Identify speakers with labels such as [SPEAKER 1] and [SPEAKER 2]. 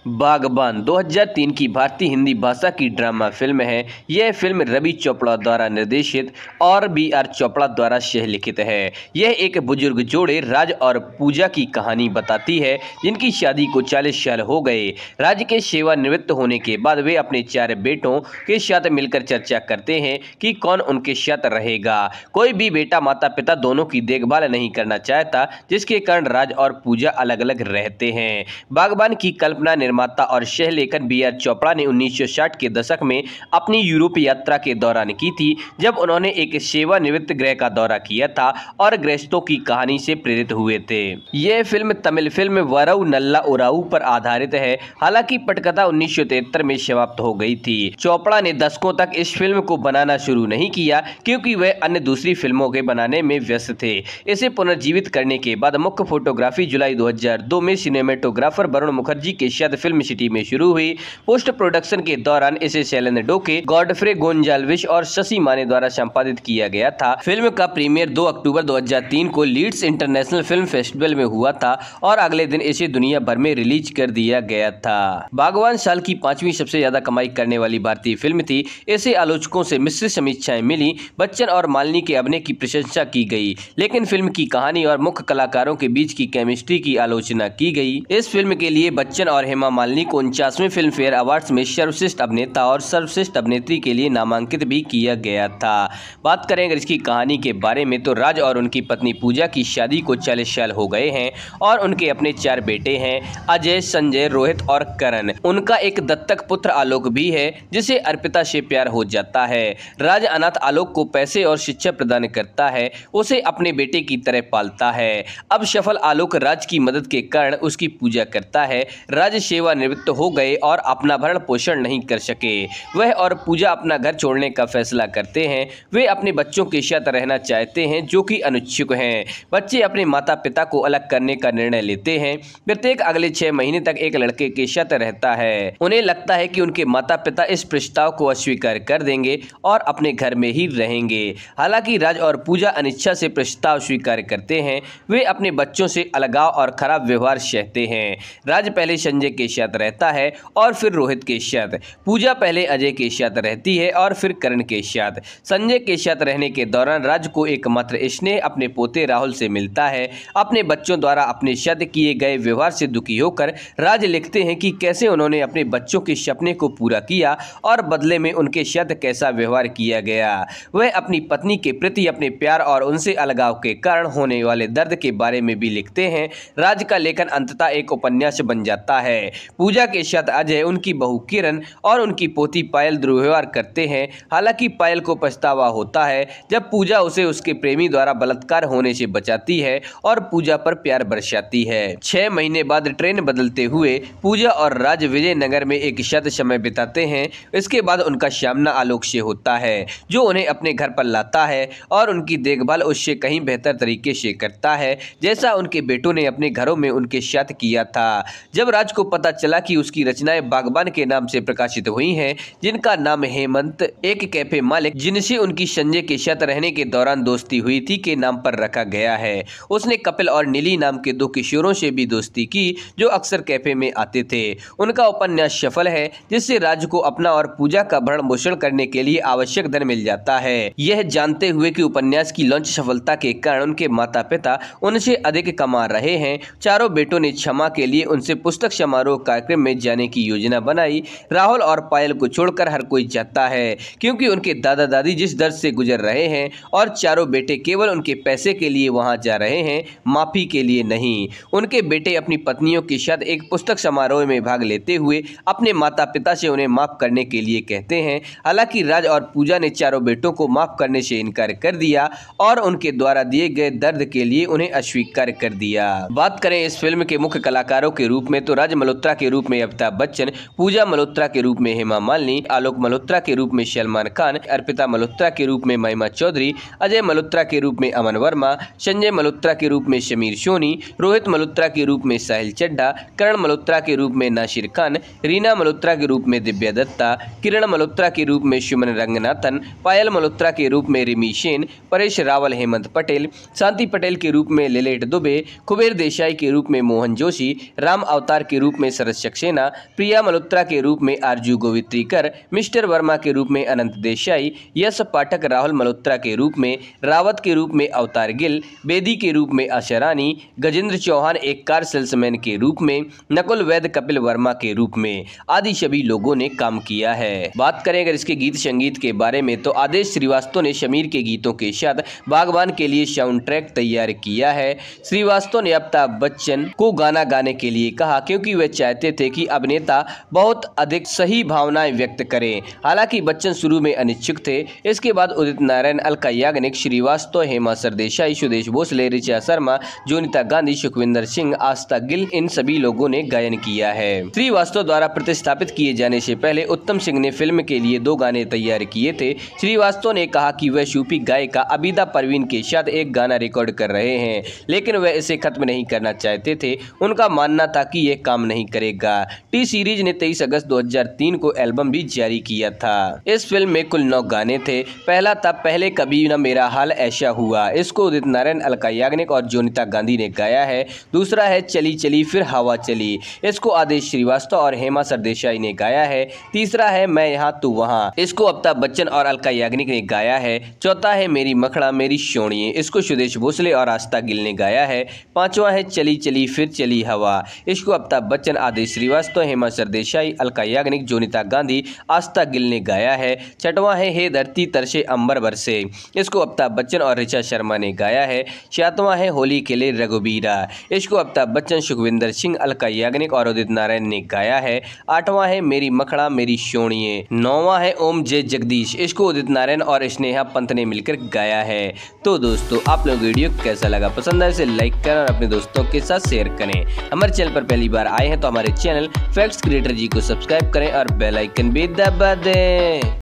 [SPEAKER 1] बागबान 2003 की भारतीय हिंदी भाषा की ड्रामा फिल्म है। यह फिल्म रवि चोपड़ा द्वारा निर्देशित और बी.आर. चोपड़ा द्वारा सह-लिखित है। यह एक बुजुर्ग जोड़े राज और पूजा की कहानी बताती है, जिनकी शादी को 40 साल हो गए। राज के सेवानिवृत्त होने के बाद वे अपने 4 बेटों के साथ मिलकर चर्चा करते हैं कि कौन उनके साथ रहेगा। कोई भी बेटा माता पिता दोनों की देखभाल नहीं करना चाहता, जिसके कारण राज और पूजा अलग-अलग रहते हैं। बागबान की कल्पना, निर्माता और सह लेखक बी.आर. चोपड़ा ने 1960 के दशक में अपनी यूरोप यात्रा के दौरान की थी, जब उन्होंने एक सेवानिवृत्त गृह का दौरा किया था और गृहस्थों की कहानी से प्रेरित हुए थे। यह फिल्म तमिल फिल्म वरवु नल्ला ओरावु पर आधारित है। हालांकि पटकथा 1973 में समाप्त हो गई थी। चोपड़ा ने दशकों तक इस फिल्म को बनाना शुरू नहीं किया, क्योंकि वे अन्य दूसरी फिल्मों के बनाने में व्यस्त थे। इसे पुनर्जीवित करने के बाद मुख्य फोटोग्राफी जुलाई 2002 में सिनेमेटोग्राफर वरुण मुखर्जी के साथ फिल्म सिटी में शुरू हुई। पोस्ट प्रोडक्शन के दौरान इसे शैलेंद्र डोके, गॉडफ्रे गोंजाल्विस और शशि माने द्वारा संपादित किया गया था। फिल्म का प्रीमियर 2 अक्टूबर 2003 को लीड्स इंटरनेशनल फिल्म फेस्टिवल में हुआ था और अगले दिन इसे दुनिया भर में रिलीज कर दिया गया था। बागबान साल की 5वीं सबसे ज्यादा कमाई करने वाली भारतीय फिल्म थी। इसे आलोचकों से मिश्रित समीक्षाएं मिली। बच्चन और मालिनी के अभिनय की प्रशंसा की गई, लेकिन फिल्म की कहानी और मुख्य कलाकारों के बीच की केमिस्ट्री की आलोचना की गई। इस फिल्म के लिए बच्चन और हेमा मालिनी को 49वें फिल्म फेयर अवार्ड्स में सर्वश्रेष्ठ अभिनेता और सर्वश्रेष्ठ अभिनेत्री के लिए नामांकित भी किया गया था। बात करें अगर इसकी कहानी के बारे में, तो राज और उनकी पत्नी पूजा की शादी को 40 साल हो गए हैं और उनके अपने 4 बेटे हैं, अजय, संजय, रोहित और करण। उनका एक दत्तक पुत्र आलोक भी है, जिसे अर्पिता से प्यार हो जाता है। राज अनाथ आलोक को पैसे और शिक्षा प्रदान करता है, उसे अपने बेटे की तरह पालता है। अब सफल आलोक राज की मदद के कारण उसकी पूजा करता है। राज सेवानिवृत्त हो गए और अपना भरण पोषण नहीं कर सके। वह और पूजा अपना घर छोड़ने का फैसला करते हैं। वे अपने बच्चों के साथ रहना चाहते हैं, जो कि अनिच्छुक हैं। बच्चे अपने माता पिता को अलग करने का निर्णय लेते हैं। प्रत्येक अगले 6 महीने तक एक लड़के के साथ रहता है। उन्हें लगता है कि उनके माता पिता इस प्रस्ताव को अस्वीकार कर देंगे और अपने घर में ही रहेंगे। हालांकि राज और पूजा अनिच्छा से प्रस्ताव स्वीकार करते हैं। वे अपने बच्चों से अलगाव और खराब व्यवहार सहते हैं। राज पहले संजय के साथ रहता है और फिर रोहित के साथ। पूजा पहले अजय के साथ रहती है और फिर करण के साथ। संजय के साथ रहने के दौरान राज को एकमात्र स्नेह अपने पोते राहुल से मिलता है। अपने बच्चों द्वारा अपने साथ किए गए व्यवहार से दुखी होकर राज लिखते हैं कि कैसे उन्होंने अपने बच्चों के सपने को पूरा किया और बदले में उनके साथ कैसा व्यवहार किया गया। वह अपनी पत्नी के प्रति अपने प्यार और उनसे अलगाव के कारण होने वाले दर्द के बारे में भी लिखते हैं। राज का लेखन अंततः एक उपन्यास बन जाता है। पूजा के साथ अजय, उनकी बहू किरण और उनकी पोती पायल दुर्व्यवहार करते हैं। हालांकि पायल को पछतावा होता है जब पूजा उसे उसके प्रेमी द्वारा बलात्कार होने से बचाती है और पूजा पर प्यार बरसाती है। 6 महीने बाद ट्रेन बदलते हुए पूजा और राज विजयनगर में एक साथ समय बिताते हैं। इसके बाद उनका सामना आलोक से होता है, जो उन्हें अपने घर पर लाता है और उनकी देखभाल उससे कहीं बेहतर तरीके से करता है, जैसा उनके बेटों ने अपने घरों में उनके साथ किया था। जब राज को पता चला कि उसकी रचनाएं बागबान के नाम से प्रकाशित हुई हैं, जिनका नाम हेमंत, एक कैफे मालिक जिनसे उनकी संजय के साथ रहने के दौरान दोस्ती हुई थी, के नाम पर रखा गया है। उसने कपिल और नीली नाम के 2 किशोरों से भी दोस्ती की, जो अक्सर कैफे में आते थे। उनका उपन्यास सफल है, जिससे राज को अपना और पूजा का भरण पोषण करने के लिए आवश्यक धन मिल जाता है। यह जानते हुए कि उपन्यास की लॉन्च सफलता के कारण उनके माता पिता उनसे अधिक कमा रहे हैं, चारों बेटों ने क्षमा के लिए उनसे पुस्तक समारोह कार्यक्रम में जाने की योजना बनाई। राहुल और पायल को छोड़कर हर कोई चाहता है, क्योंकि उनके दादा दादी जिस दर्द से गुजर रहे हैं, और चारों बेटे केवल उनके पैसे के लिए वहां जा रहे हैं, माफी के लिए नहीं। उनके बेटे अपनी पत्नियों के साथ एक पुस्तक समारोह में भाग लेते हुए अपने माता पिता से उन्हें माफ करने के लिए कहते हैं। हालांकि राज और पूजा ने चारों बेटों को माफ करने से इनकार कर दिया और उनके द्वारा दिए गए दर्द के लिए उन्हें अस्वीकार कर दिया। बात करें इस फिल्म के मुख्य कलाकारों के रूप में, तो राज मल्होत्रा के रूप में अमिताभ बच्चन, पूजा मल्होत्रा के रूप में हेमा मालिनी, आलोक मल्होत्रा के रूप में सलमान खान, अर्पिता मल्होत्रा के रूप में महिमा चौधरी, अजय मल्होत्रा के रूप में अमन वर्मा, संजय मल्होत्रा के रूप में समीर सोनी, रोहित मल्होत्रा के रूप में साहिल चड्ढा, करण मल्होत्रा के रूप में नासिर खान, रीना मल्होत्रा के रूप में दिव्या दत्ता, किरण मल्होत्रा के रूप में सुमन रंगनाथन, पायल मल्होत्रा के रूप में रिमी सेन, परेश रावल, हेमंत पटेल, शांति पटेल के रूप में ललित दुबे, कुबेर देसाई के रूप में मोहन जोशी, राम अवतार के रूप में शरद सक्सेना, प्रिया मल्होत्रा के रूप में आरजू गोवित्रीकर, मिस्टर वर्मा के रूप में अनंत देसाई, यश पाठक राहुल मल्होत्रा के रूप में, रावत के रूप में अवतार गिल, बेदी के रूप में आशा रानी, गजेंद्र चौहान एक कार सेल्समैन के रूप में, नकुल वैद्य कपिल वर्मा के रूप में आदि सभी लोगों ने काम किया है। बात करें अगर इसके गीत संगीत के बारे में तो आदेश श्रीवास्तव ने शमीर के गीतों के साथ बागबान के लिए साउंड ट्रैक तैयार किया है। श्रीवास्तव ने अमिताभ बच्चन को गाना गाने के लिए कहा क्योंकि वे चाहते थे कि अभिनेता बहुत अधिक सही भावनाएं व्यक्त करें। हालांकि बच्चन शुरू में अनिच्छुक थे। इसके बाद उदित नारायण, अलका याग्निक, श्रीवास्तव, हेमा सरदेसाई, सुदेश भोसले, ऋचा शर्मा, जोनीता गांधी, सुखविंदर सिंह, आस्था गिल, इन सभी लोगों ने गायन किया है। श्रीवास्तव द्वारा प्रतिस्थापित किए जाने से पहले उत्तम सिंह ने फिल्म के लिए 2 गाने तैयार किए थे। श्रीवास्तव ने कहा कि वह सूफी गायिका अबीदा परवीन के साथ एक गाना रिकॉर्ड कर रहे हैं, लेकिन वह इसे खत्म नहीं करना चाहते थे। उनका मानना था कि यह काम नहीं करेगा। टी सीरीज ने 23 अगस्त 2003 को एल्बम भी जारी किया था। इस फिल्म में कुल 9 गाने थे। पहला था पहले कभी न मेरा हाल ऐसा हुआ, इसको उदित नारायण, अलका याग्निक और जोनीता गांधी ने गाया है। दूसरा है चली चली फिर हवा चली, इसको आदेश श्रीवास्तव और हेमा सरदेसाई ने गाया है। तीसरा है मैं यहाँ तू वहाँ, इसको अमिताभ बच्चन और अलका याग्निक ने गाया है। चौथा है मेरी मखड़ा मेरी सोनिए, इसको सुदेश भोसले और आस्था गिल ने गाया है। पांचवा है चली चली फिर चली हवा, इसको अमिताभ बच्चन, आदेश श्रीवास्तव, हेमा सरदेसाई, अलका याग्निक, जोनीता गांधी, आस्था गिल ने गाया है। छठवां है हे धरती तरसे अंबर बरसे, इसको अमिताभ बच्चन और ऋचा शर्मा ने गाया है। सातवां है होली खेले रघुबीरा, इसको अमिताभ बच्चन, सुखविंदर सिंह, अलका याग्निक और उदित नारायण ने गाया है। आठवां है मेरी मखड़ा मेरी सोनिए। नौवां है ओम जय जगदीश, इसको उदित नारायण और स्नेहा पंत ने मिलकर गाया है। तो दोस्तों आप लोग वीडियो कैसा लगा, पसंद आए इसे लाइक करें और अपने दोस्तों के साथ शेयर करें। हमारे चैनल पर पहली बार आए हैं तो हमारे चैनल फैक्ट्स क्रिएटर जी को सब्सक्राइब करें और बेल आइकन भी दबा दें।